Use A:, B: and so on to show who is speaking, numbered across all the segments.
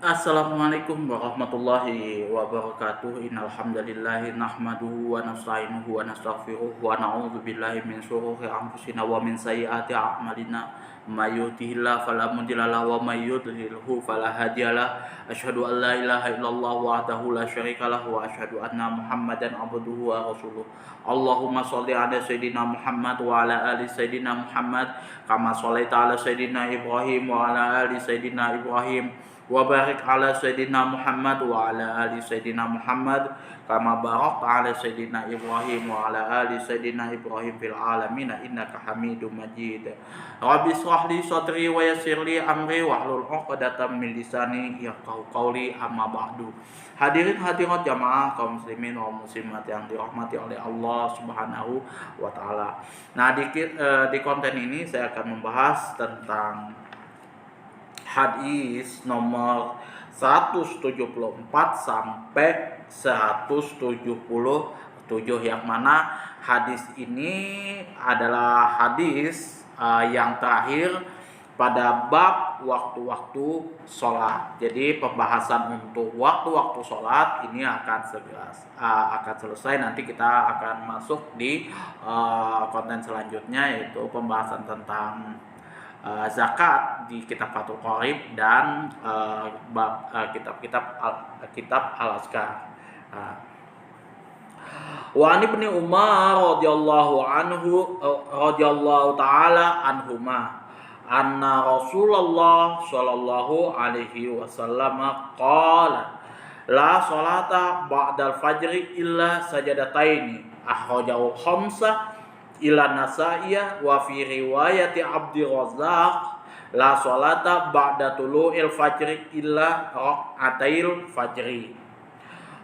A: Assalamualaikum warahmatullahi wabarakatuh. Innal hamdalillah nahmaduhu wa nasta'inuhu wa nastaghfiruh wa na'udzu billahi min shururi anfusina wa min sayyiati a'malina. May yahdihillahu fala mudilla lahu wa may yudlilhu fala hadiyalah. Asyhadu an la ilaha illallah wahdahu la syarika lahu wa asyhadu anna Muhammadan abduhu wa rasuluh. Allahumma shalli ala sayidina Muhammad wa ala ali sayidina Muhammad kama shallaita ala sayidina Ibrahim wa ala ali sayidina Ibrahim wa barik ala sayyidina Muhammad wa ala ali sayyidina Muhammad kama barakta ala sayyidina Ibrahim wa ala ali sayyidina Ibrahim fil alamin innaka Hamidum Majid. Rabbi shrah li sadri wa yassir li amri wahlul 'uqdatam min lisani yafqahu qawli amma ba'du. Hadirin hadirat jamaah kaum muslimin wa muslimat yang dirahmati oleh Allah Subhanahu wa taala. Nah, di konten ini saya akan membahas tentang hadis nomor 174 sampai 177, yang mana hadis ini adalah hadis yang terakhir pada bab waktu-waktu sholat. Jadi pembahasan untuk waktu-waktu sholat ini akan selesai. Nanti kita akan masuk di konten selanjutnya, yaitu pembahasan tentang zakat di kitab Fathul Qorib dan kitab Al-Azkar. Wa an Ibnu Umar radhiyallahu taala anhuma anna Rasulullah sallallahu alaihi wasallam qala la salata ba'dal fajri illa sajadataini akhrajahu khamsah ila Nasa'iyah wa fi riwayati Abdi Razzaq la sholata ba'da tulu'il fajri illa rak'atail fajri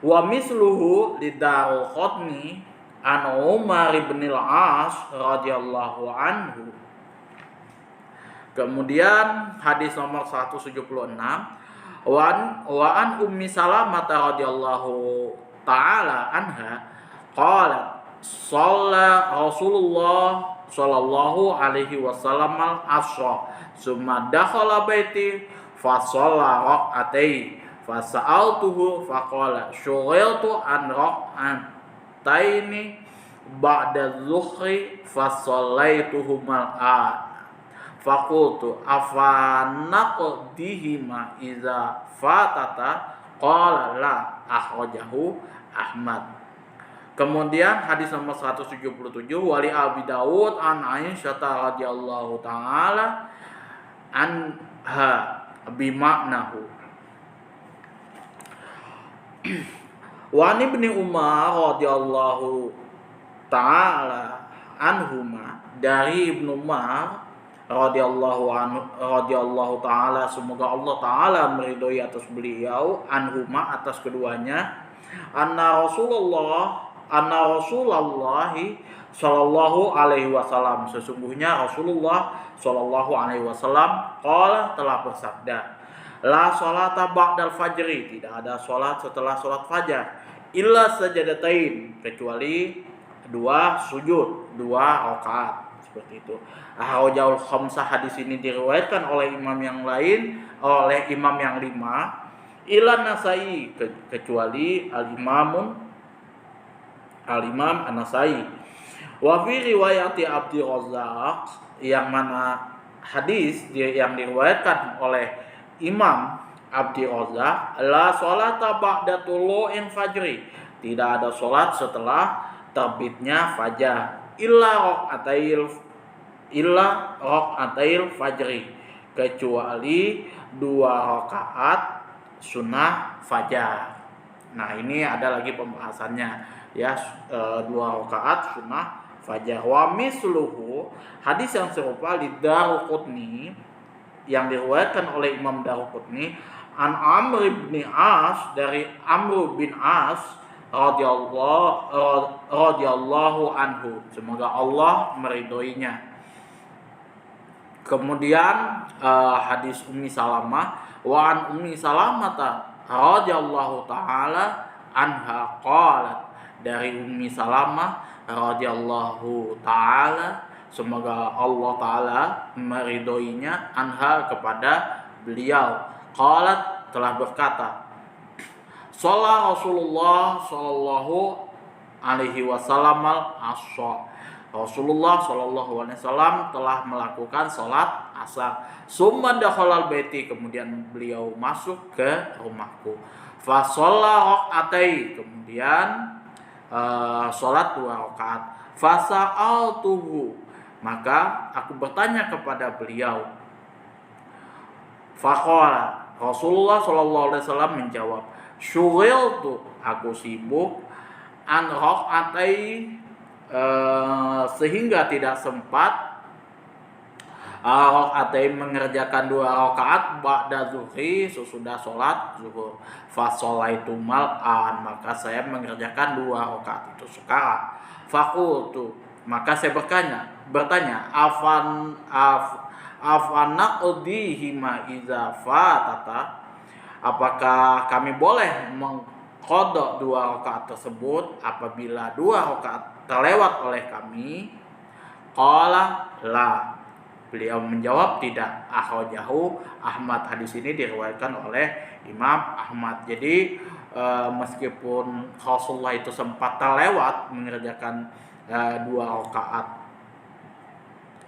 A: wa misluhu lidarqutni an Umar bin al-As radhiyallahu anhu. Kemudian hadis nomor 176 wa an Ummi Salamah radhiyallahu taala anha qalat shalla Rasulullah sallallahu alaihi wasallam al-asra summa dakhala baiti fa shalla rak'atai fa sa'altuhu fa qala syughiltu an rak'ataini ba'da dhuhri fa shallaituhuma al-an fa qultu afa naqdihima idza fatata qala la akhrajahu Ahmad. Kemudian hadis nomor 177 wali Abi Dawud an Aisyah radhiyallahu taala anha bimaknahu. Wa Ibnu Umar radhiyallahu taala anhuma, dari Ibnu Umar radhiyallahu taala, semoga Allah taala meridhoi atas beliau, anhuma atas keduanya, anna Rasulullah sallallahu alaihi wasallam, sesungguhnya Rasulullah sallallahu alaihi wasallam qala, telah bersabda, la sholata ba'dal fajri, tidak ada sholat setelah sholat fajar, illa sajadatain, kecuali dua sujud, dua rakaat, seperti itu. Ahwajaul khamsah, hadis ini diriwayatkan oleh imam yang lain, oleh imam yang lima, ila Nasai, kecuali Al-Imam An-Nasai. Wa fi riwayati Abdi Razzaq, yang mana hadis yang diriwayatkan oleh Imam Abdi Razzaq, la sholata ba'da tulu'in fajri, tidak ada sholat setelah terbitnya fajar, illa rak'atail fajri, kecuali dua rakaat sunnah fajar. Nah, ini ada lagi pembahasannya, ya, dua rakaat sunnah fajar. Wa misluhu, hadis yang serupa di Daraqutni, yang diriwayatkan oleh Imam Daraqutni, an Amr bin As, dari Amr bin As radhiyallahu anhu, semoga Allah meridhoinya. Kemudian hadis Ummi Salamah, wa an Ummi Salamah radhiyallahu taala anha qalat, dari Ummi Salamah radhiyallahu taala, semoga Allah taala meridhoinya, anha, kepada beliau, qalat, telah berkata, sholat Rasulullah Shallallahu alaihi wasallam al-asha. Rasulullah Shallallahu alaihi wasallam telah melakukan sholat asar. Summa dakhalal baiti, kemudian beliau masuk ke rumahku. Fa shalla rakaatai, kemudian sholat 2 rakaat. Fa sa'altuhu, maka aku bertanya kepada beliau. Faqala, Rasulullah Shallallahu alaihi wasallam menjawab, syughiltu, aku sibuk, an rakaatai, sehingga tidak sempat rakaatai mengerjakan 2 rakaat ba'da zuhri, sesudah sholat zuhur. Fa sholaitu mal'an, maka saya mengerjakan 2 rakaat itu sekarang. Faqultu, maka saya bertanya, afana udihima iza fatata, apakah kami boleh mengqadha 2 rakaat tersebut apabila 2 rakaat terlewat oleh kami? Qala la, beliau menjawab tidak. Akhrajahu Ahmad, hadis ini diriwayatkan oleh Imam Ahmad. Jadi meskipun Rasulullah itu sempat terlewat mengerjakan 2 rakaat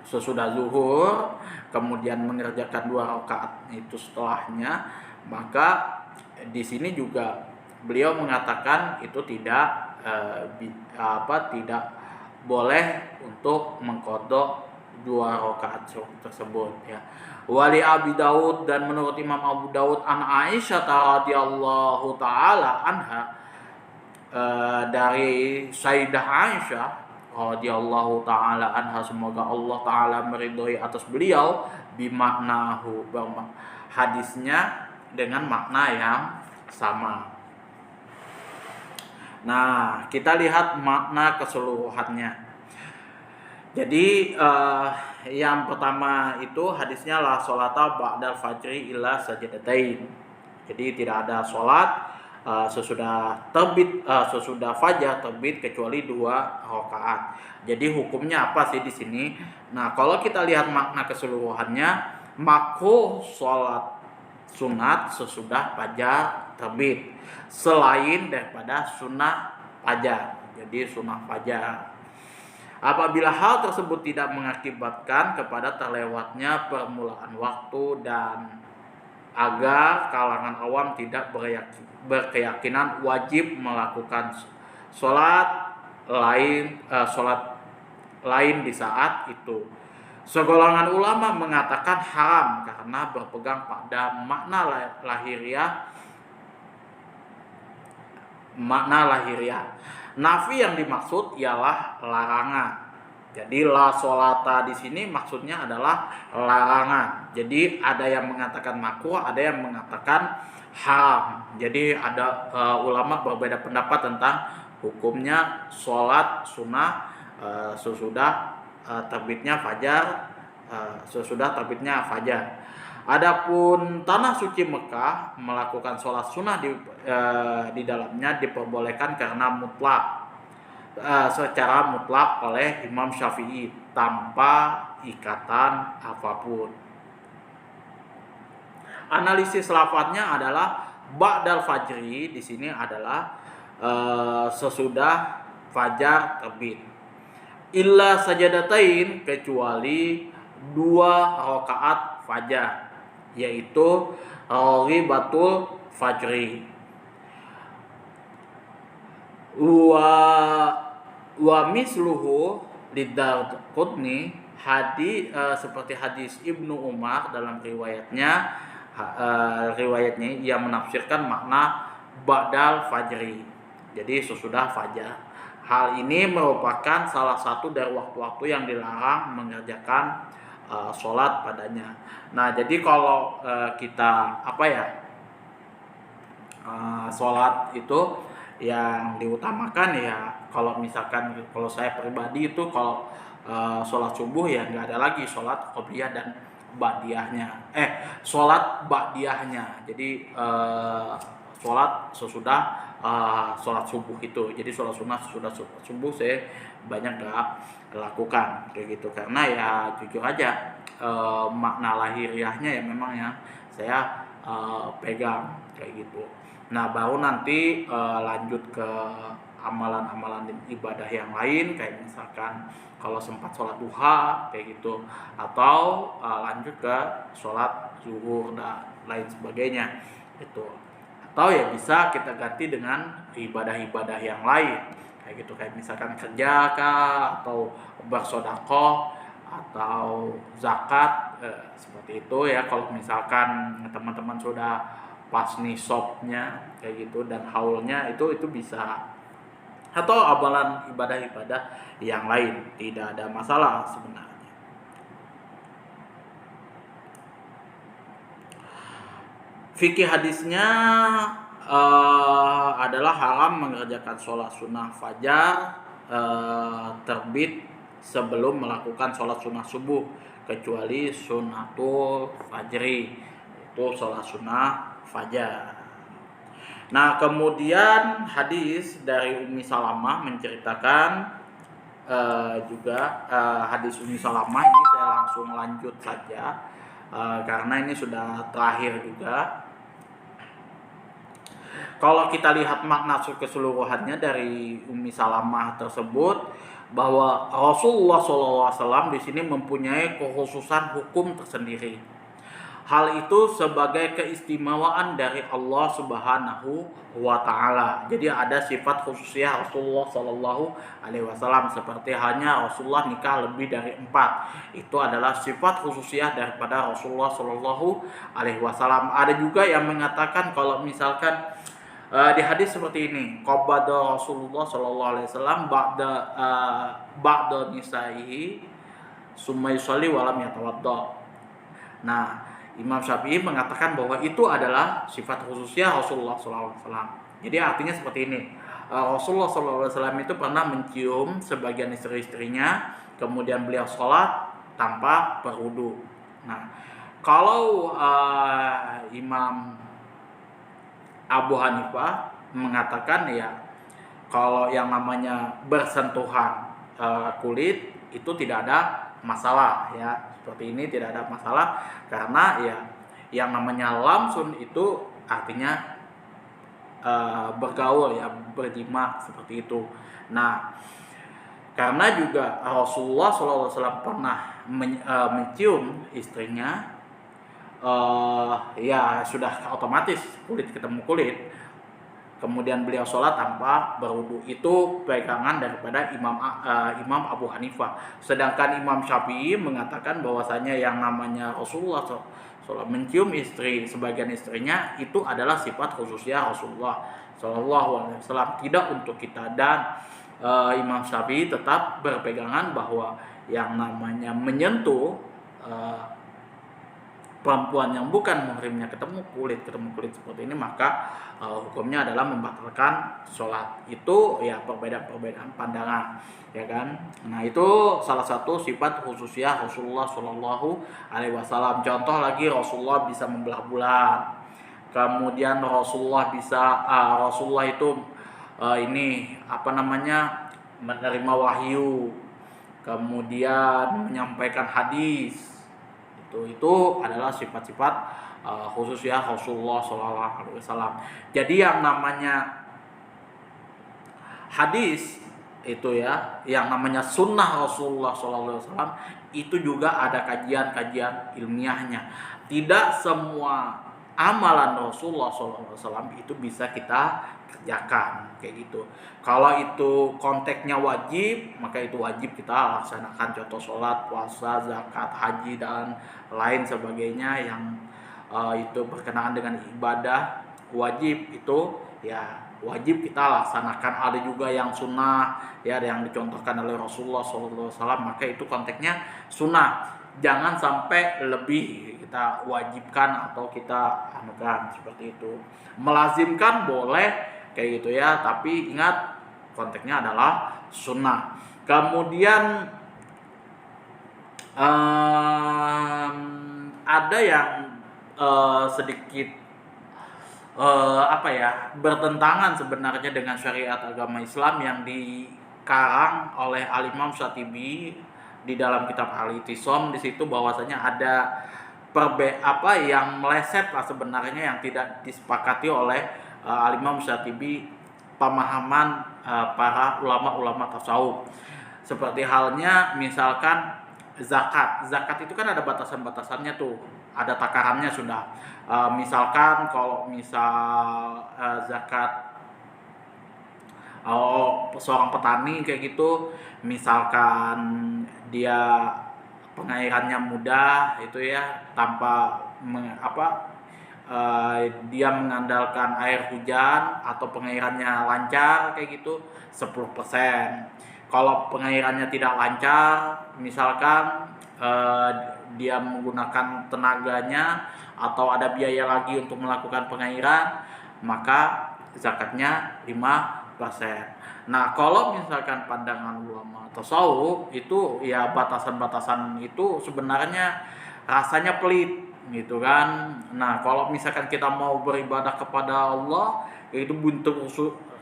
A: sesudah zuhur, kemudian mengerjakan 2 rakaat itu setelahnya, maka di sini juga beliau mengatakan itu tidak tidak boleh untuk mengqadha 2 rakaat tersebut ya. Wali Abi Daud, dan menurut Imam Abu Daud, an Aisyah radhiyallahu taala anha, dari Sayyidah Aisyah radhiyallahu taala anha, semoga Allah taala meridhoi atas beliau, bimaknahu, hadisnya dengan makna yang sama. Nah, kita lihat makna keseluruhannya. Jadi yang pertama itu hadisnya la sholata ba'dal fajri illa sajadatain. Jadi tidak ada sholat sesudah fajar terbit kecuali 2 rakaat. Jadi hukumnya apa sih di sini? Nah, kalau kita lihat makna keseluruhannya, makruh sholat sunat sesudah fajar terbit selain daripada sunnah fajar. Jadi sunnah fajar, apabila hal tersebut tidak mengakibatkan kepada terlewatnya permulaan waktu dan agar kalangan awam tidak berkeyakinan wajib melakukan sholat lain di saat itu. Segolongan ulama mengatakan haram karena berpegang pada makna lahiriah. Nafi yang dimaksud ialah larangan. Jadi la sholata di sini maksudnya adalah larangan. Jadi ada yang mengatakan makruh, ada yang mengatakan haram. Jadi ada ulama berbeda pendapat tentang hukumnya sholat sunnah sesudah terbitnya fajar. Adapun tanah suci Mekah, melakukan sholat sunnah di dalamnya diperbolehkan karena secara mutlak oleh Imam Syafi'i tanpa ikatan apapun. Analisis lafadznya adalah ba'dal fajri, di sini adalah sesudah fajar terbit. Illa sajadatain, kecuali 2 rakaat fajar, yaitu ribatul fajri. Wa misluhu lidarqutni, seperti hadis Ibnu Umar dalam riwayatnya ia menafsirkan makna ba'dal fajri, jadi sesudah fajar. Hal ini merupakan salah satu dari waktu-waktu yang dilarang mengerjakan sholat padanya. Nah, jadi kalau kita sholat itu yang diutamakan ya, kalau saya pribadi itu kalau sholat subuh ya nggak ada lagi sholat qobliyah dan ba'diyahnya. Sholat ba'diyahnya. Jadi sholat sesudah sholat subuh itu. Jadi sholat sunnah sesudah subuh saya banyak nggak lakukan kayak gitu, karena ya jujur aja makna lahiriahnya ya memang ya saya pegang kayak gitu. Nah baru nanti lanjut ke amalan-amalan ibadah yang lain, kayak misalkan kalau sempat sholat duha kayak gitu, atau lanjut ke sholat zuhur dan lain sebagainya itu. Atau ya bisa kita ganti dengan ibadah-ibadah yang lain kayak gitu, kayak misalkan kerja kah, atau bersedekah, atau zakat, seperti itu ya. Kalau misalkan teman-teman sudah pas nisabnya kayak gitu dan haulnya, itu bisa. Atau amalan ibadah-ibadah yang lain, tidak ada masalah sebenarnya. Fikih hadisnya adalah haram mengerjakan sholat sunnah fajar terbit sebelum melakukan sholat sunnah subuh, kecuali sunnatul fajri, itu sholat sunnah fajar. Nah kemudian hadis dari Ummi Salamah menceritakan juga hadis Ummi Salamah ini saya langsung lanjut saja karena ini sudah terakhir juga. Kalau kita lihat makna keseluruhannya dari Ummi Salamah tersebut, bahwa Rasulullah SAW di sini mempunyai kekhususan hukum tersendiri. Hal itu sebagai keistimewaan dari Allah Subhanahu wa Ta'ala. Jadi ada sifat khususnya Rasulullah Sallallahu Alaihi Wasallam, seperti halnya Rasulullah nikah lebih dari 4. Itu adalah sifat khususnya daripada Rasulullah Sallallahu Alaihi Wasallam. Ada juga yang mengatakan kalau misalkan di hadis seperti ini, qabada Rasulullah Sallallahu Alaihi Wasallam ba'da nisaihi summa yusalli wa lam yatawadda. Nah, Imam Syafi'i mengatakan bahwa itu adalah sifat khususnya Rasulullah SAW. Jadi artinya seperti ini, Rasulullah SAW itu pernah mencium sebagian istri-istrinya, kemudian beliau sholat tanpa berwudu. Nah, kalau Imam Abu Hanifah mengatakan ya, kalau yang namanya bersentuhan kulit itu tidak ada masalah ya, seperti ini tidak ada masalah, karena ya yang namanya lamsun itu artinya bergaul ya, berjima seperti itu. Nah karena juga Rasulullah SAW pernah mencium istrinya, ya sudah otomatis kulit ketemu kulit. Kemudian beliau sholat tanpa berwudu, itu pegangan daripada Imam Abu Hanifah. Sedangkan Imam Syafi'i mengatakan bahwasanya yang namanya Rasulullah SAW mencium sebagian istrinya itu adalah sifat khususnya Rasulullah SAW, tidak untuk kita. Dan Imam Syafi'i tetap berpegangan bahwa yang namanya menyentuh perempuan yang bukan muhrimnya ketemu kulit seperti ini, maka hukumnya adalah membatalkan sholat. Itu ya perbedaan pandangan ya kan. Nah itu salah satu sifat khususnya Rasulullah Shallallahu Alaihi Wasallam. Contoh lagi, Rasulullah bisa membelah bulan, kemudian Rasulullah itu menerima wahyu, kemudian menyampaikan hadis. Itu adalah sifat-sifat khususnya Rasulullah SAW. Jadi yang namanya hadis itu ya, yang namanya sunnah Rasulullah SAW itu juga ada kajian-kajian ilmiahnya. Tidak semua amalan Rasulullah SAW itu bisa kita kerjakan kayak gitu. Kalau itu konteksnya wajib, maka itu wajib kita laksanakan, contoh sholat, puasa, zakat, haji dan lain sebagainya yang itu berkenaan dengan ibadah wajib, itu ya wajib kita laksanakan. Ada juga yang sunnah ya, yang dicontohkan oleh Rasulullah SAW, maka itu konteksnya sunnah. Jangan sampai lebih kita wajibkan atau kita anukan seperti itu. Melazimkan boleh kayak gitu ya, tapi ingat konteksnya adalah sunnah. Kemudian ada yang sedikit bertentangan sebenarnya dengan syariat agama Islam yang dikarang oleh Al-Imam Syatibi di dalam kitab Al-Itisam. Di situ bahwasanya ada yang meleset lah sebenarnya, yang tidak disepakati oleh Al-Imam Syatibi, pemahaman para ulama-ulama tasawuf. Seperti halnya misalkan zakat itu kan ada batasan-batasannya tuh, ada takarannya sudah. Misalkan kalau zakat seorang petani kayak gitu, misalkan dia pengairannya mudah itu ya, tanpa dia mengandalkan air hujan atau pengairannya lancar kayak gitu 10%. Kalau pengairannya tidak lancar, misalkan dia menggunakan tenaganya atau ada biaya lagi untuk melakukan pengairan, maka zakatnya 5%. Nah, kalau misalkan pandangan ulama tasawuf itu ya, batasan-batasan itu sebenarnya rasanya pelit gitu kan. Nah, kalau misalkan kita mau beribadah kepada Allah, itu bentuk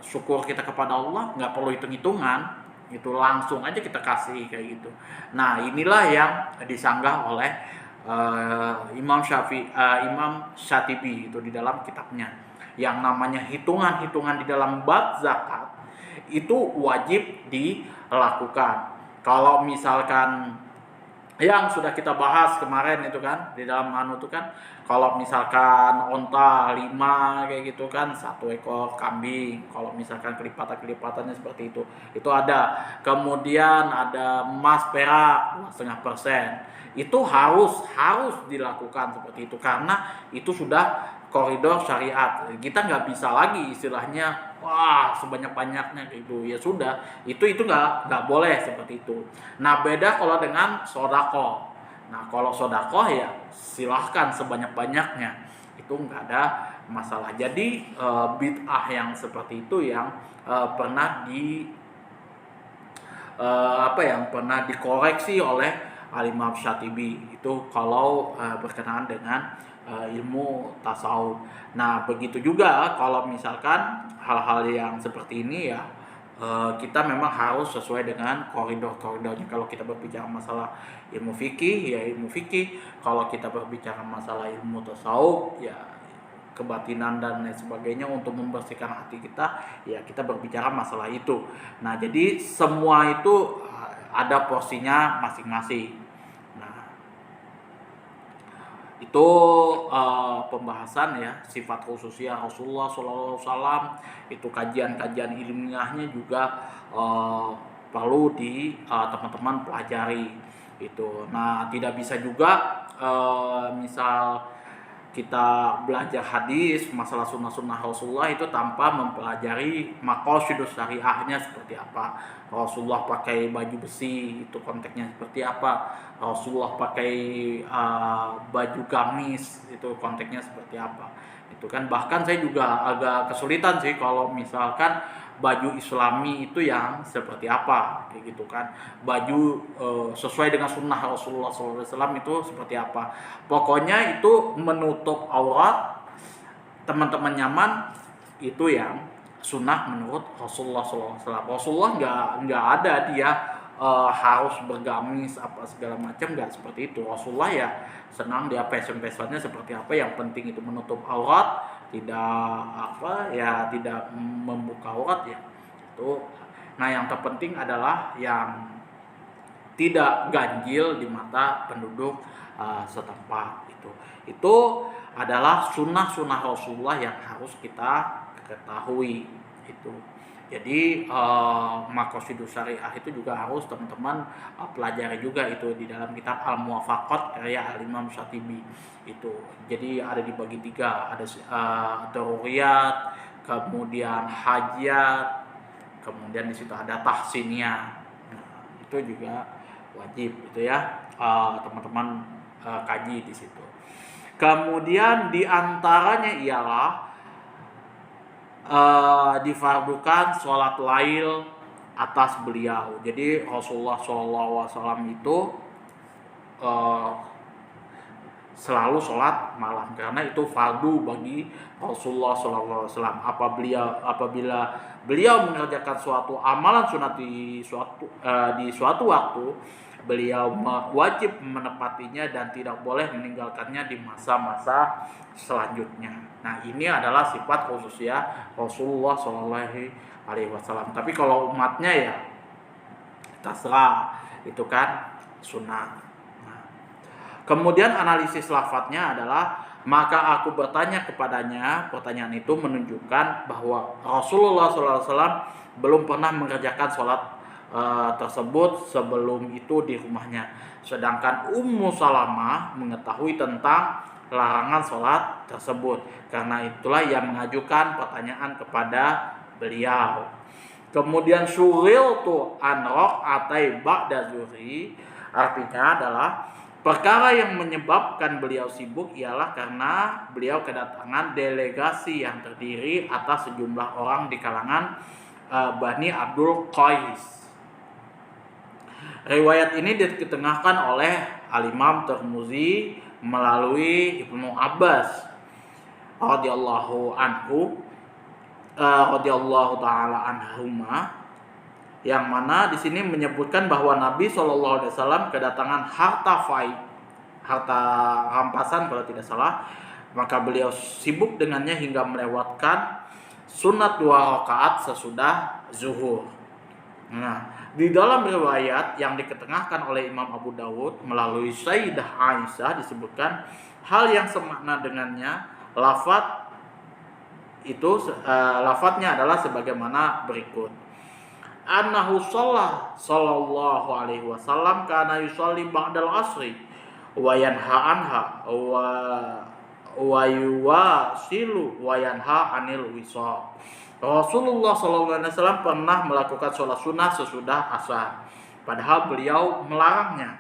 A: syukur kita kepada Allah, nggak perlu hitung-hitungan, itu langsung aja kita kasih kayak gitu. Nah, inilah yang disanggah oleh Imam Syatibi itu di dalam kitabnya. Yang namanya hitungan-hitungan di dalam bab zakat itu wajib dilakukan. Kalau misalkan yang sudah kita bahas kemarin itu kan, di dalam itu kan, kalau misalkan onta 5 kayak gitu kan, 1 ekor kambing, kalau misalkan kelipatan-kelipatannya seperti itu ada. Kemudian ada emas perak 2,5%, itu harus dilakukan seperti itu, karena itu sudah koridor syariat. Kita nggak bisa lagi istilahnya wah sebanyak-banyaknya gitu, ya sudah, itu nggak boleh seperti itu. Nah, beda kalau dengan sodako. Nah, kalau sodako ya silahkan sebanyak-banyaknya, itu nggak ada masalah. Jadi bid'ah yang seperti itu yang pernah dikoreksi oleh Al-Imam Syatibi itu kalau berkenaan dengan ilmu tasawuf. Nah, begitu juga kalau misalkan hal-hal yang seperti ini ya, kita memang harus sesuai dengan koridor-koridornya. Kalau kita berbicara masalah ilmu fikih ya ilmu fikih, kalau kita berbicara masalah ilmu tasawuf ya kebatinan dan lain sebagainya, untuk membersihkan hati kita ya kita berbicara masalah itu. Nah, jadi semua itu ada porsinya masing-masing. Itu pembahasan ya sifat khususnya Rasulullah SAW. Itu kajian-kajian ilmiahnya juga perlu teman-teman pelajari itu. Nah, tidak bisa juga misal kita belajar hadis masalah sunnah-sunnah Rasulullah itu tanpa mempelajari maqasidus syariahnya seperti apa. Rasulullah pakai baju besi, itu konteksnya seperti apa. Rasulullah pakai baju gamis, itu konteksnya seperti apa. Itu kan bahkan saya juga agak kesulitan sih kalau misalkan baju islami itu yang seperti apa kayak gitu kan. Baju sesuai dengan sunnah Rasulullah SAW itu seperti apa. Pokoknya itu menutup aurat, teman-teman nyaman, itu yang sunnah menurut Rasulullah SAW. Rasulullah nggak ada dia harus bergamis apa segala macam, nggak seperti itu. Rasulullah ya senang dia fashion-fashionnya seperti apa, yang penting itu menutup aurat, tidak membuka aurat ya itu. Nah, yang terpenting adalah yang tidak ganjil di mata penduduk setempat. Itu adalah sunnah Rasulullah yang harus kita ketahui itu. Jadi maqasidus syariah itu juga harus teman-teman pelajari juga itu di dalam kitab Al-Muwafaqat karya Al-Imam Syatibi itu. Jadi ada dibagi 3, ada daruriyat, kemudian hajat, kemudian di situ ada tahsiniyah. Nah, itu juga wajib itu ya, teman-teman kaji di situ. Kemudian di antaranya ialah difardukan sholat lail atas beliau. Jadi Rasulullah SAW itu selalu sholat malam karena itu fardu bagi Rasulullah SAW. Apabila beliau mengerjakan suatu amalan sunat di suatu waktu, beliau wajib menepatinya dan tidak boleh meninggalkannya di masa-masa selanjutnya. Nah, ini adalah sifat khususnya Rasulullah SAW. Tapi kalau umatnya ya terserah, itu kan sunnah. Nah, kemudian analisis lafadznya adalah maka aku bertanya kepadanya. Pertanyaan itu menunjukkan bahwa Rasulullah SAW belum pernah mengerjakan sholat tersebut sebelum itu di rumahnya. Sedangkan Ummu Salamah mengetahui tentang larangan sholat tersebut. Karena itulah ia mengajukan pertanyaan kepada beliau. Kemudian syughiltu an raq'atai ba'da zuhri, artinya adalah perkara yang menyebabkan beliau sibuk ialah karena beliau kedatangan delegasi yang terdiri atas sejumlah orang di kalangan Bani Abdul Qais. Riwayat ini diketengahkan oleh Al-Imam Tirmizi melalui Ibnu Abbas radhiyallahu taala anhuma, yang mana di sini menyebutkan bahwa Nabi SAW kedatangan harta rampasan kalau tidak salah, maka beliau sibuk dengannya hingga melewatkan sunat 2 rakaat sesudah zuhur. Nah, di dalam riwayat yang diketengahkan oleh Imam Abu Dawud melalui Sayyidah Aisyah disebutkan hal yang semakna dengannya. Lafadznya adalah sebagaimana berikut. Annahu sallallahu alaihi wasallam kana yusalli ba'dal asri wa yanha anha wa yuwasilu wa yanha anil wisal. Rasulullah SAW pernah melakukan sholat sunnah sesudah asar, padahal beliau melarangnya.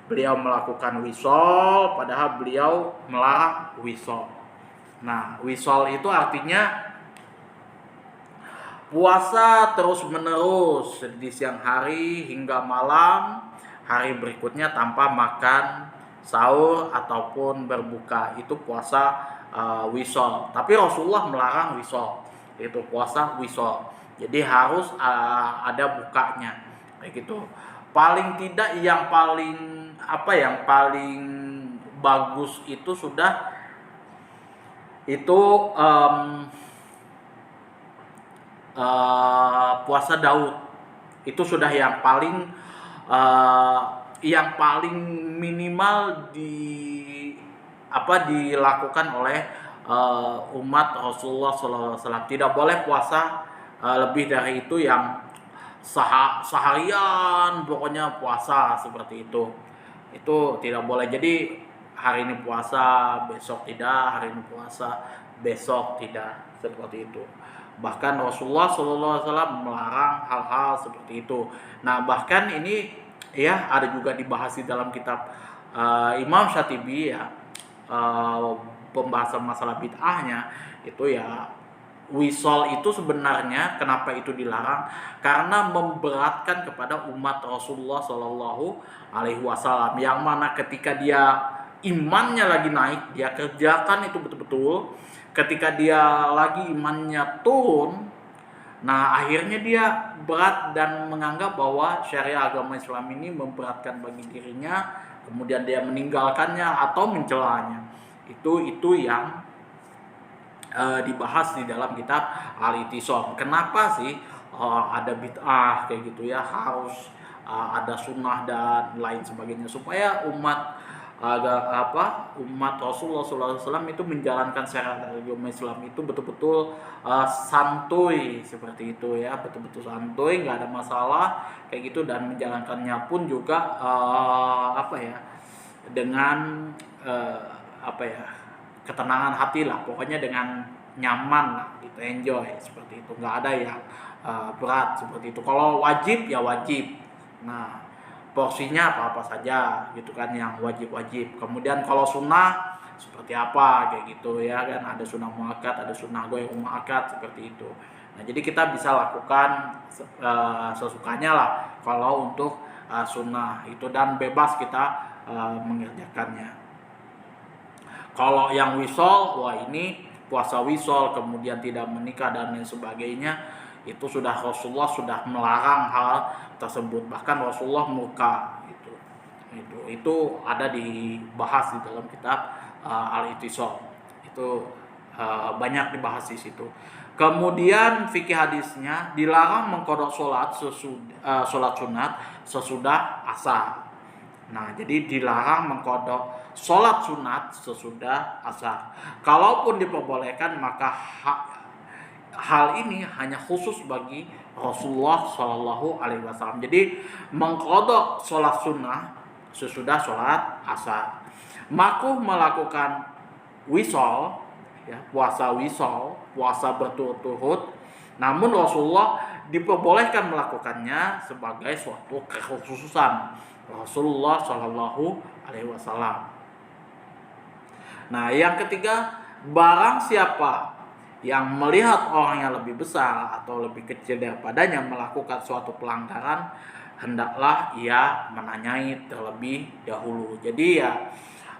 A: Beliau melakukan wisol, padahal beliau melarang wisol. Nah, wisol itu artinya puasa terus menerus di siang hari hingga malam hari berikutnya tanpa makan, sahur ataupun berbuka. Itu puasa wisol. Tapi Rasulullah melarang wisol. Itu puasa wisol. Jadi harus ada bukanya, kayak gitu. Paling tidak yang paling bagus itu sudah puasa Daud. Itu sudah yang paling minimal dilakukan oleh umat Rasulullah SAW. Tidak boleh puasa lebih dari itu yang seharian pokoknya puasa seperti itu. Itu tidak boleh. Jadi hari ini puasa, besok tidak, hari ini puasa, besok tidak, seperti itu. Bahkan Rasulullah SAW melarang hal-hal seperti itu. Nah, bahkan ini ya ada juga dibahas di dalam kitab Imam Syatibi ya, pembahasan masalah bid'ahnya itu ya, wisol itu sebenarnya kenapa itu dilarang? Karena memberatkan kepada umat Rasulullah SAW, yang mana ketika dia imannya lagi naik, dia kerjakan itu betul-betul. Ketika dia lagi imannya turun, nah akhirnya dia berat dan menganggap bahwa syariat agama Islam ini memberatkan bagi dirinya, kemudian dia meninggalkannya atau mencelanya. Itu yang dibahas di dalam kitab Al-I'tisam. Kenapa sih ada bid'ah kayak gitu ya, harus ada sunnah dan lain sebagainya, supaya umat Rasulullah SAW itu menjalankan syariat agama Islam itu betul-betul santuy seperti itu ya, betul-betul santuy, nggak ada masalah kayak gitu, dan menjalankannya pun juga dengan ketenangan hati lah, pokoknya dengan nyaman lah, gitu, enjoy seperti itu, nggak ada yang berat seperti itu. Kalau wajib ya wajib, nah porsinya apa saja gitu kan, yang wajib. Kemudian kalau sunnah seperti apa kayak gitu ya kan, ada sunnah muakkad, ada sunnah ghairu muakkad seperti itu. Nah, jadi kita bisa lakukan sesukanya lah kalau untuk sunnah itu, dan bebas kita mengerjakannya. Kalau yang wisol, wah ini puasa wisol kemudian tidak menikah dan lain sebagainya, itu sudah Rasulullah sudah melarang hal tersebut. Bahkan Rasulullah murka gitu. Itu ada dibahas di dalam kitab Al-Ittisam. Itu banyak dibahas di situ. Kemudian fikih hadisnya dilarang mengkodok sholat sunat sesudah asar. Nah, jadi dilarang mengkodok sholat sunat sesudah asar. Kalaupun diperbolehkan, maka hal ini hanya khusus bagi Rasulullah Shallallahu Alaihi Wasallam. Jadi mengkodok sholat sunnah sesudah sholat asar. Makruh melakukan wisol, ya, puasa wisol, puasa berturut-turut. Namun Rasulullah diperbolehkan melakukannya sebagai suatu kekhususan Rasulullah Shallallahu Alaihi Wasallam. Nah, yang ketiga, barang siapa yang melihat orang yang lebih besar atau lebih kecil daripadanya melakukan suatu pelanggaran, hendaklah ia menanyai terlebih dahulu. Jadi ya,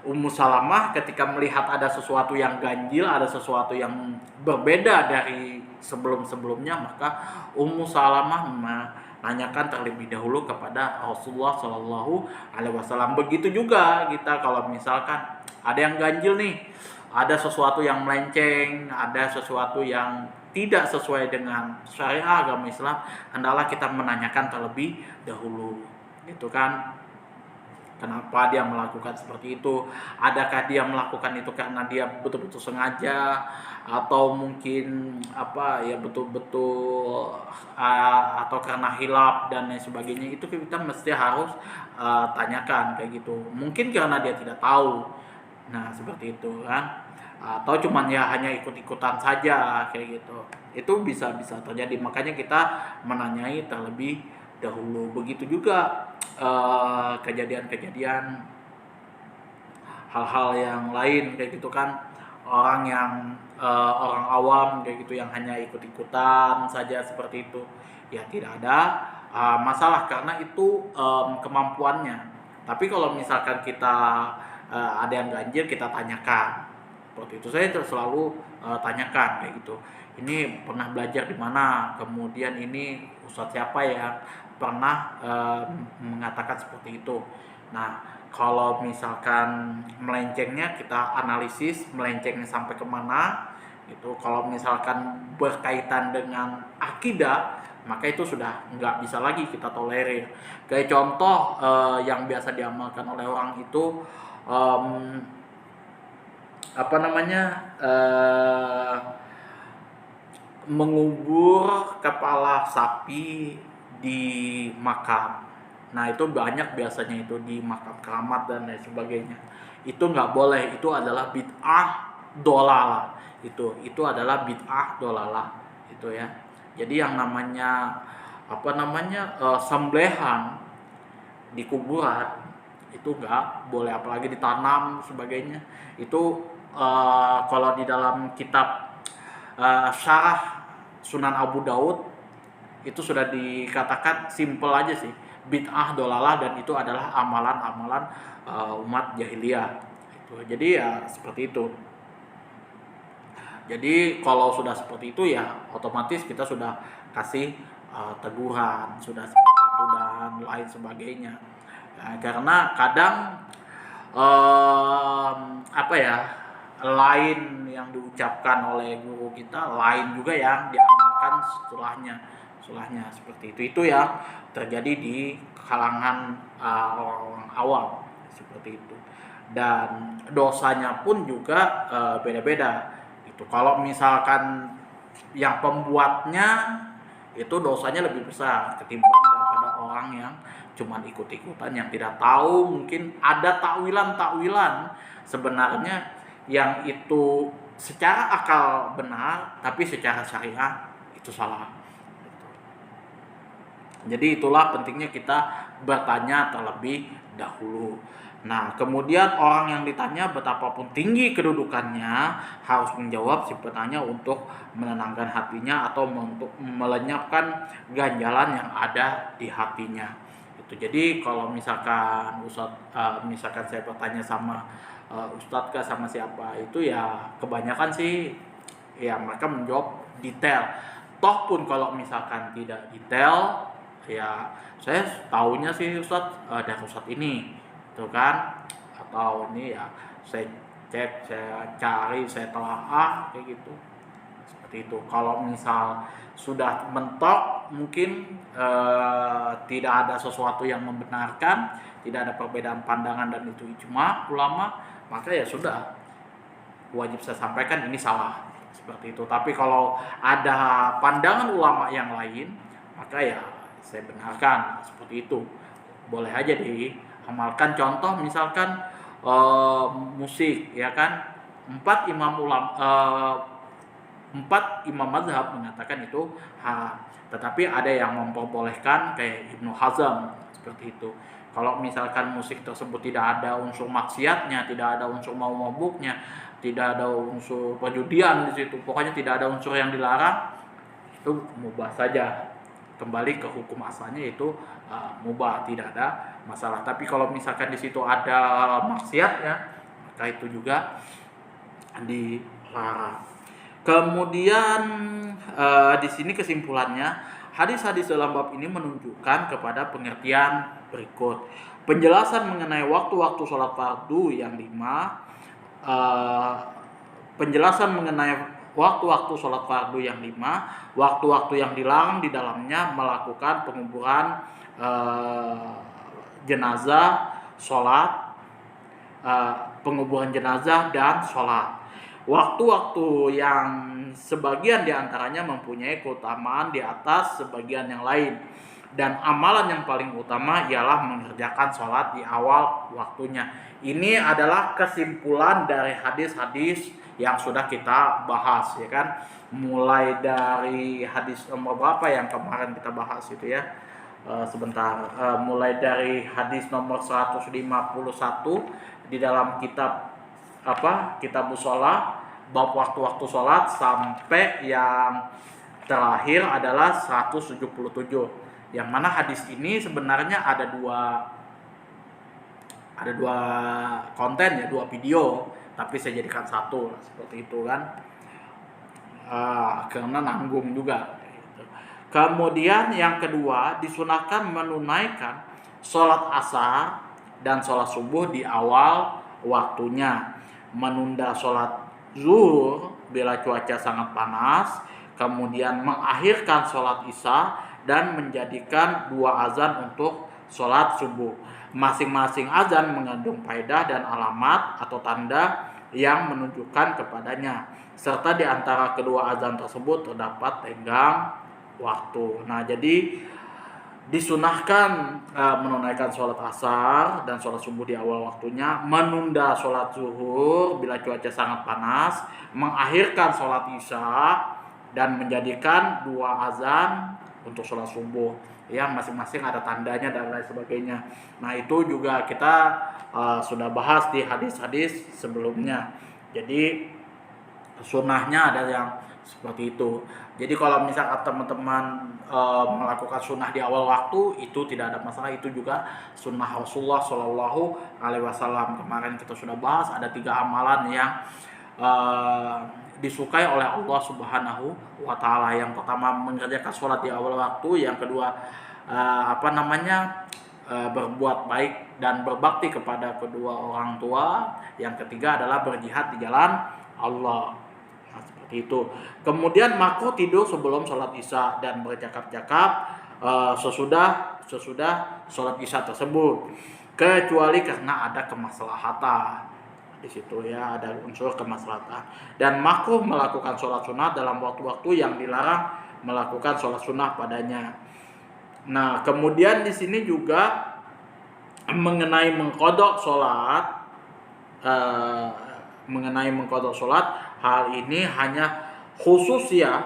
A: Ummu Salamah ketika melihat ada sesuatu yang ganjil, ada sesuatu yang berbeda dari sebelum-sebelumnya, maka Ummu Salamah menanyakan terlebih dahulu kepada Rasulullah Shallallahu Alaihi Wasallam. Begitu juga kita kalau misalkan ada yang ganjil nih, ada sesuatu yang melenceng, ada sesuatu yang tidak sesuai dengan syariat agama Islam, hendaklah kita menanyakan terlebih dahulu, gitu kan? Kenapa dia melakukan seperti itu? Adakah dia melakukan itu karena dia betul-betul sengaja, atau mungkin betul-betul atau karena hilaf dan lain sebagainya? Itu kita mesti harus tanyakan kayak gitu. Mungkin karena dia tidak tahu. Nah, seperti itu kan? Atau cuman ya hanya ikut-ikutan saja kayak gitu. Itu bisa terjadi. Makanya kita menanyai terlebih dahulu. Begitu juga kejadian-kejadian hal-hal yang lain kayak gitu kan, orang awam kayak gitu yang hanya ikut-ikutan saja seperti itu, ya tidak ada masalah karena itu kemampuannya. Tapi kalau misalkan kita ada yang ganjil, kita tanyakan seperti itu. Saya selalu tanyakan kayak gitu, ini pernah belajar di mana, kemudian ini ustadz siapa ya pernah mengatakan seperti itu. Nah, kalau misalkan melencengnya, kita analisis melencengnya sampai kemana itu. Kalau misalkan berkaitan dengan akidah, maka itu sudah nggak bisa lagi kita tolerir. Kayak contoh yang biasa diamalkan oleh orang itu mengubur kepala sapi di makam. Nah, itu banyak biasanya itu di makam keramat dan lain sebagainya. Itu nggak boleh, itu adalah bid'ah dolalah. Itu adalah bid'ah dolalah itu ya. Jadi yang namanya sembelihan di kuburan itu nggak boleh, apalagi ditanam sebagainya. Itu kalau di dalam kitab syarah Sunan Abu Daud itu sudah dikatakan simple aja sih, bid'ah dolalah, dan itu adalah amalan-amalan umat jahiliyah itu. Jadi ya seperti itu. Jadi kalau sudah seperti itu ya otomatis kita sudah kasih teguran, sudah seperti itu dan lain sebagainya. Karena kadang lain yang diucapkan oleh guru kita, lain juga yang diamalkan setelahnya seperti itu yang terjadi di kalangan orang awam seperti itu. Dan dosanya pun juga beda-beda itu. Kalau misalkan yang pembuatnya itu dosanya lebih besar ketimbang daripada orang yang cuma ikut-ikutan, yang tidak tahu, mungkin ada takwilan sebenarnya yang itu secara akal benar tapi secara syariah itu salah. Jadi itulah pentingnya kita bertanya terlebih dahulu. Nah, kemudian orang yang ditanya betapapun tinggi kedudukannya harus menjawab si penanya untuk menenangkan hatinya atau untuk melenyapkan ganjalan yang ada di hatinya. Itu. Jadi kalau misalkan misalkan saya bertanya sama ustadz kah sama siapa, itu ya kebanyakan sih ya mereka menjawab detail. Toh pun kalau misalkan tidak detail, ya saya tahunya sih ustadz dari ustadz ini itu kan. Atau ini ya saya cek, saya cari, saya telaah kayak gitu, seperti itu. Kalau misal sudah mentok, mungkin tidak ada sesuatu yang membenarkan, tidak ada perbedaan pandangan dan itu ijma ulama, maka ya sudah, wajib saya sampaikan ini salah, seperti itu. Tapi kalau ada pandangan ulama yang lain, maka ya saya benarkan, seperti itu. Boleh aja diamalkan. Contoh misalkan musik, ya kan, empat imam mazhab mengatakan itu haram, tetapi ada yang memperbolehkan kayak Ibnu Hazm, seperti itu. Kalau misalkan musik tersebut tidak ada unsur maksiatnya, tidak ada unsur mau mabuknya, tidak ada unsur perjudian di situ, pokoknya tidak ada unsur yang dilarang, itu mubah saja, kembali ke hukum asalnya, itu mubah, tidak ada masalah. Tapi kalau misalkan di situ ada maksiatnya, maka itu juga dilarang. Kemudian di sini kesimpulannya, hadis-hadis dalam bab ini menunjukkan kepada pengertian berikut. Penjelasan mengenai waktu-waktu sholat fardu yang 5, penjelasan mengenai waktu-waktu sholat fardu yang 5, waktu-waktu yang dilarang di dalamnya melakukan penguburan jenazah, sholat, penguburan jenazah dan sholat. Waktu-waktu yang sebagian diantaranya mempunyai keutamaan di atas sebagian yang lain, dan amalan yang paling utama ialah mengerjakan sholat di awal waktunya. Ini adalah kesimpulan dari hadis-hadis yang sudah kita bahas, ya kan. Mulai dari hadis nomor berapa yang kemarin kita bahas itu ya, mulai dari hadis nomor 151 di dalam kitab kitab sholat, bab waktu-waktu sholat, sampai yang terakhir adalah 177, yang mana hadis ini sebenarnya ada dua konten ya, dua video, tapi saya jadikan satu, seperti itu kan, karena nanggung juga. Kemudian yang kedua, disunahkan menunaikan sholat asar dan sholat subuh di awal waktunya, menunda sholat zuhur bila cuaca sangat panas, kemudian mengakhirkan sholat isya dan menjadikan 2 azan untuk sholat subuh. Masing-masing azan mengandung faedah dan alamat atau tanda yang menunjukkan kepadanya, serta di antara kedua azan tersebut terdapat tenggang waktu. Nah, jadi disunahkan menunaikan sholat asar dan sholat subuh di awal waktunya, menunda sholat zuhur bila cuaca sangat panas, mengakhirkan sholat isya dan menjadikan 2 azan untuk sholat subuh, yang masing-masing ada tandanya dan lain sebagainya. Nah, itu juga kita sudah bahas di hadis-hadis sebelumnya. Jadi sunnahnya ada yang seperti itu. Jadi kalau misalkan teman-teman melakukan sunnah di awal waktu, itu tidak ada masalah. Itu juga sunnah Rasulullah Shallallahu Alaihi Wasallam. Kemarin kita sudah bahas ada 3 amalan yang disukai oleh Allah Subhanahu Wa Taala. Yang pertama mengerjakan sholat di awal waktu. Yang kedua berbuat baik dan berbakti kepada kedua orang tua. Yang ketiga adalah berjihad di jalan Allah. Itu. Kemudian makruh tidur sebelum sholat isya dan bercakap-cakap sesudah sholat isya tersebut, kecuali karena ada kemaslahatan di situ ya, ada unsur kemaslahatan. Dan makruh melakukan sholat sunnah dalam waktu-waktu yang dilarang melakukan sholat sunnah padanya. Nah, kemudian di sini juga mengenai mengqadha sholat, hal ini hanya khusus ya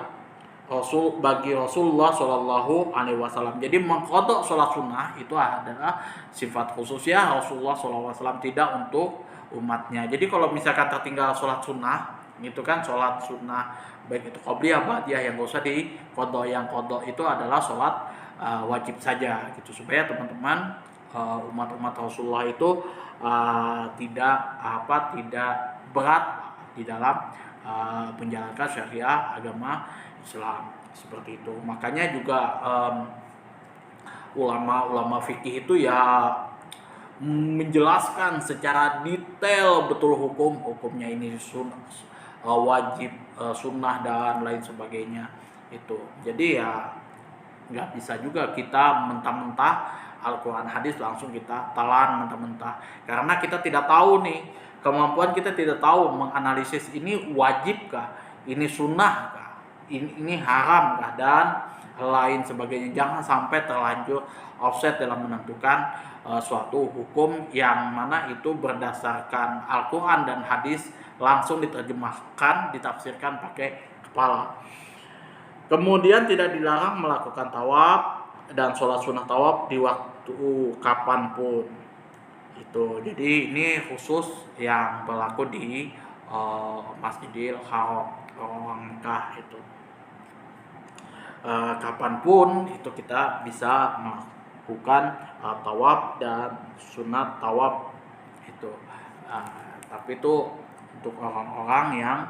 A: bagi Rasulullah Shallallahu Alaihi Wasallam. Jadi mengqadha sholat sunnah itu adalah sifat khusus ya Rasulullah Shallallahu Alaihi Wasallam, tidak untuk umatnya. Jadi kalau misalkan tertinggal sholat sunnah, itu kan sholat sunnah baik itu qobliyah ba'diyah, yang gak usah diqadha. Yang qadha itu adalah sholat wajib saja gitu, supaya teman-teman umat-umat Rasulullah itu tidak berat di dalam menjalankan syariah agama Islam, seperti itu. Makanya juga ulama-ulama fikih itu ya menjelaskan secara detail betul hukumnya ini wajib, sunnah dan lain sebagainya itu. Jadi ya nggak bisa juga kita mentah-mentah Al-Quran hadis langsung kita telan mentah-mentah, karena kita tidak tahu nih, kemampuan kita tidak tahu menganalisis ini wajibkah, ini sunnahkah, ini haramkah, dan lain sebagainya. Jangan sampai terlanjur offset dalam menentukan suatu hukum yang mana itu berdasarkan Al-Quran dan hadis langsung diterjemahkan, ditafsirkan pakai kepala. Kemudian tidak dilarang melakukan tawaf dan sholat sunnah tawaf di waktu kapanpun. Itu. Jadi ini khusus yang berlaku di Masjidil Haram, orang Mekah itu. Kapanpun itu kita bisa melakukan tawaf dan sunat tawaf itu. Tapi itu untuk orang-orang yang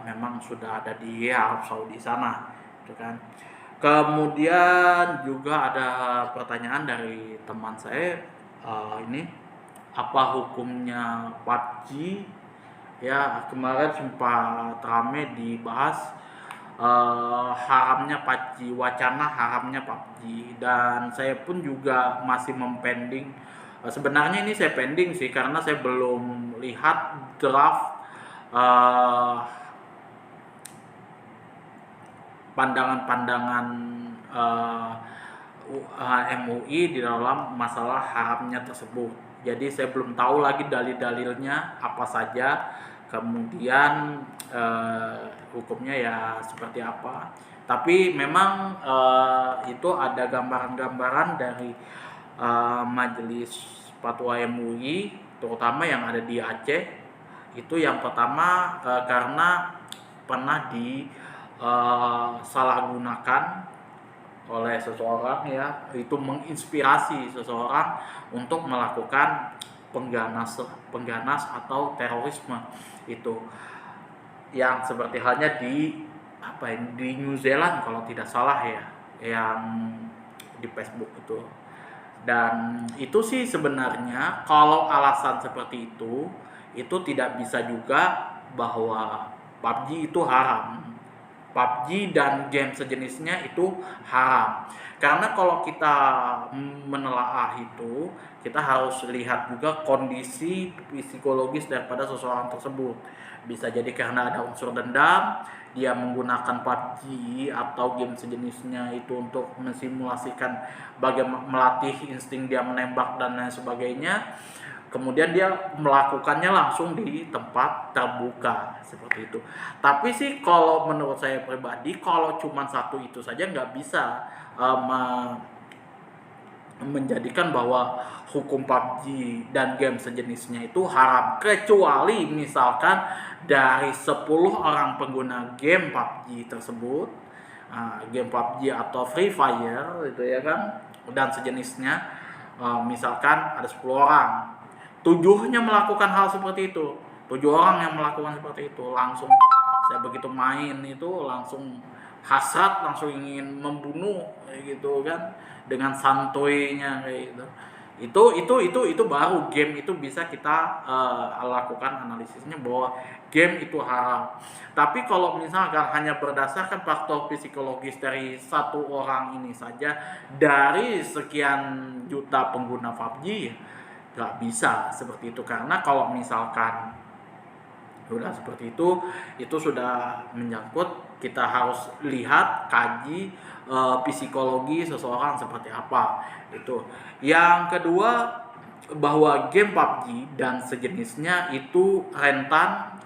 A: memang sudah ada di Arab Saudi sana, itu kan. Kemudian juga ada pertanyaan dari teman saya, ini apa hukumnya PUBG? Ya, kemarin sempat rame dibahas haramnya PUBG, wacana haramnya PUBG, dan saya pun juga masih mempending. Sebenarnya ini saya pending sih, karena saya belum lihat draft pandangan-pandangan MUI di dalam masalah haramnya tersebut. Jadi saya belum tahu lagi dalil-dalilnya apa saja, kemudian hukumnya ya seperti apa. Tapi memang itu ada gambaran-gambaran dari Majelis Fatwa MUI, terutama yang ada di Aceh. Itu yang pertama karena pernah disalahgunakan oleh seseorang, ya, itu menginspirasi seseorang untuk melakukan pengganas atau terorisme, itu yang seperti halnya di New Zealand kalau tidak salah ya, yang di Facebook itu. Dan itu sih sebenarnya kalau alasan seperti itu tidak bisa juga bahwa PUBG itu haram. PUBG dan game sejenisnya itu haram. Karena kalau kita menelaah itu, kita harus lihat juga kondisi psikologis daripada seseorang tersebut. Bisa jadi karena ada unsur dendam, dia menggunakan PUBG atau game sejenisnya itu untuk mensimulasikan bagaimana melatih insting dia menembak dan lain sebagainya. Kemudian dia melakukannya langsung di tempat terbuka seperti itu. Tapi sih kalau menurut saya pribadi, kalau cuma satu itu saja nggak bisa menjadikan bahwa hukum PUBG dan game sejenisnya itu haram, kecuali misalkan dari 10 orang pengguna game PUBG tersebut, game PUBG atau Free Fire itu ya kan, dan sejenisnya, misalkan ada 10 orang, 7-nya melakukan hal seperti itu, 7 orang yang melakukan seperti itu, langsung saya begitu main itu langsung hasrat, langsung ingin membunuh kayak gitu kan, dengan santuinya kayak gitu. Itu baru game itu bisa kita lakukan analisisnya bahwa game itu haram. Tapi kalau misalkan hanya berdasarkan faktor psikologis dari satu orang ini saja dari sekian juta pengguna PUBG, nggak bisa seperti itu. Karena kalau misalkan sudah seperti itu sudah menyangkut, kita harus lihat, kaji psikologi seseorang seperti apa itu. Yang kedua, bahwa game PUBG dan sejenisnya itu rentan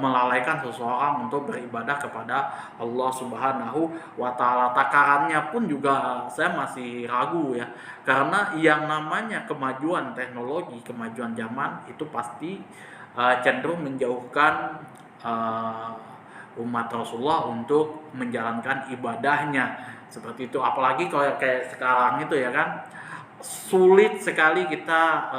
A: melalaikan seseorang untuk beribadah kepada Allah Subhanahu wa Ta'ala. Takarannya pun juga saya masih ragu ya, karena yang namanya kemajuan teknologi, kemajuan zaman itu pasti cenderung menjauhkan umat Rasulullah untuk menjalankan ibadahnya seperti itu. Apalagi kalau kayak sekarang itu ya kan, sulit sekali kita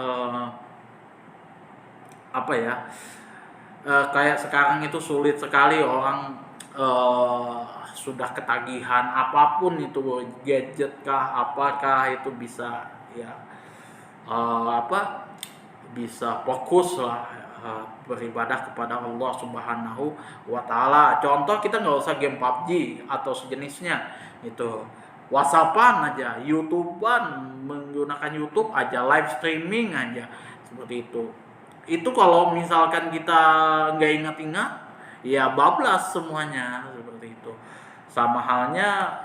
A: kayak sekarang itu sulit sekali orang sudah ketagihan apapun itu, gadget kah apakah itu bisa ya bisa fokus lah beribadah kepada Allah Subhanahu wa Ta'ala. Contoh, kita nggak usah game PUBG atau sejenisnya, itu WhatsAppan aja, YouTubean, menggunakan YouTube aja, live streaming aja, seperti itu. Itu kalau misalkan kita nggak ingat-ingat, ya bablas semuanya, seperti itu. Sama halnya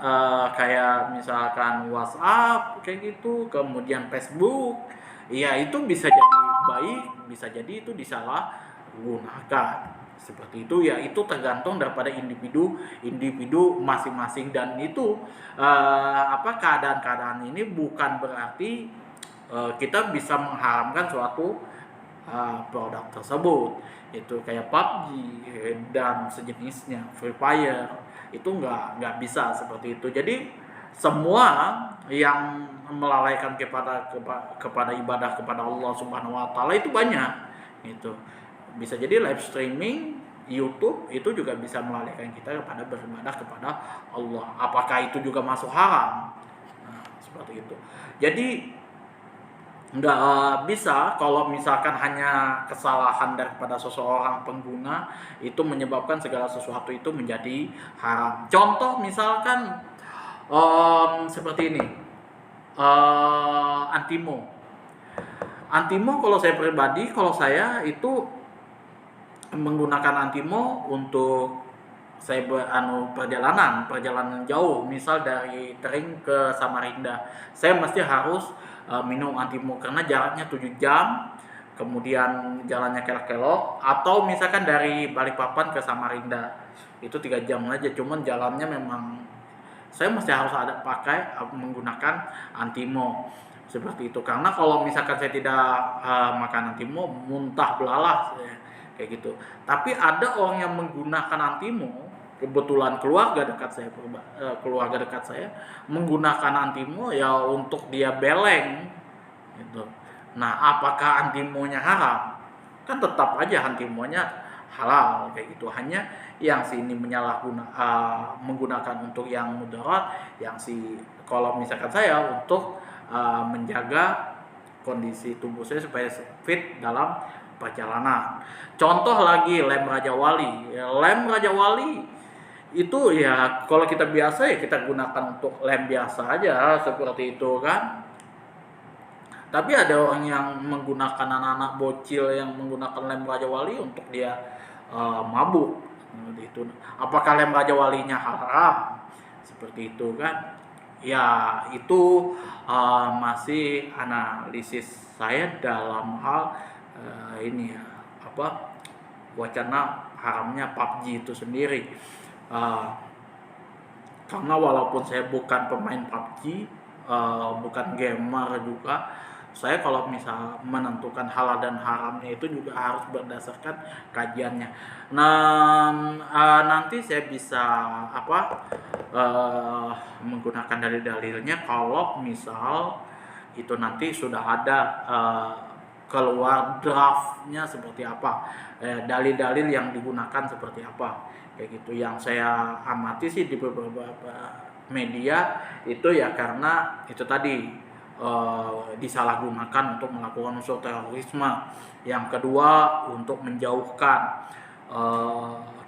A: kayak misalkan WhatsApp kayak gitu, kemudian Facebook, ya itu bisa jadi baik, bisa jadi itu disalahgunakan, seperti itu. Ya itu tergantung daripada individu masing-masing, dan itu keadaan-keadaan ini bukan berarti kita bisa mengharamkan suatu produk tersebut. Itu kayak PUBG dan sejenisnya, Free Fire, itu nggak bisa seperti itu. Jadi semua yang melalaikan kepada ibadah kepada Allah Subhanahu wa Ta'ala itu banyak. Itu bisa jadi live streaming YouTube, itu juga bisa melalaikan kita kepada beribadah kepada Allah. Apakah itu juga masuk haram? Nah, seperti itu. Jadi nggak bisa kalau misalkan hanya kesalahan daripada seseorang pengguna itu menyebabkan segala sesuatu itu menjadi haram. Contoh misalkan seperti ini, Antimo kalau saya pribadi, kalau saya itu menggunakan Antimo untuk saya perjalanan jauh, misal dari Tering ke Samarinda, saya mesti harus minum Antimo karena jaraknya 7 jam, kemudian jalannya kelok-kelok. Atau misalkan dari Balikpapan ke Samarinda itu 3 jam aja, cuman jalannya memang saya mesti harus menggunakan Antimo, seperti itu. Karena kalau misalkan saya tidak makan Antimo, muntah belalah kayak gitu. Tapi ada orang yang menggunakan Antimo, kebetulan keluarga dekat saya menggunakan Antimo ya untuk dia beleng gitu. Nah, apakah Antimonya haram? Kan tetap aja Antimonya halal kayak gitu. Hanya yang sini menggunakan untuk yang mudarat, yang kalau misalkan saya untuk menjaga kondisi tubuh saya supaya fit dalam perjalanan. Contoh lagi lem Raja Wali. Lem Raja Wali itu ya kalau kita biasa ya kita gunakan untuk lem biasa aja, seperti itu kan. Tapi ada orang yang menggunakan, anak-anak bocil yang menggunakan lem Raja Wali untuk dia mabuk, seperti itu. Apakah lem Raja Walinya haram? Seperti itu kan. Ya itu masih analisis saya dalam hal ini ya, wacana haramnya PUBG itu sendiri. Karena walaupun saya bukan pemain PUBG, bukan gamer juga, saya kalau misal menentukan halal dan haramnya itu juga harus berdasarkan kajiannya. Nah, nanti saya bisa menggunakan dalil-dalilnya kalau misal itu nanti sudah ada keluar draftnya seperti apa, dalil-dalil yang digunakan seperti apa, kayak gitu. Yang saya amati sih di beberapa media itu ya karena itu tadi disalahgunakan untuk melakukan unsur terorisme. Yang kedua, untuk menjauhkan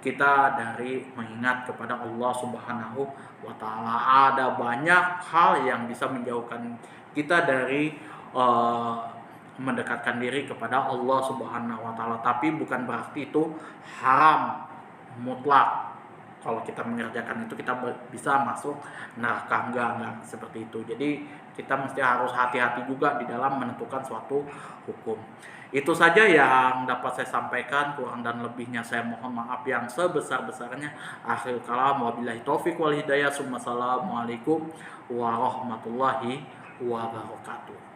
A: kita dari mengingat kepada Allah Subhanahu wa Ta'ala. Ada banyak hal yang bisa menjauhkan kita dari mendekatkan diri kepada Allah Subhanahu wa Ta'ala, tapi bukan berarti itu haram mutlak. Kalau kita mengerjakan itu kita bisa masuk neraka, enggak seperti itu. Jadi kita mesti harus hati-hati juga di dalam menentukan suatu hukum. Itu saja yang dapat saya sampaikan, kurang dan lebihnya saya mohon maaf yang sebesar-besarnya. Akhirul kalam, wabillahi taufiq wal hidayah. Assalamualaikum warahmatullahi wabarakatuh.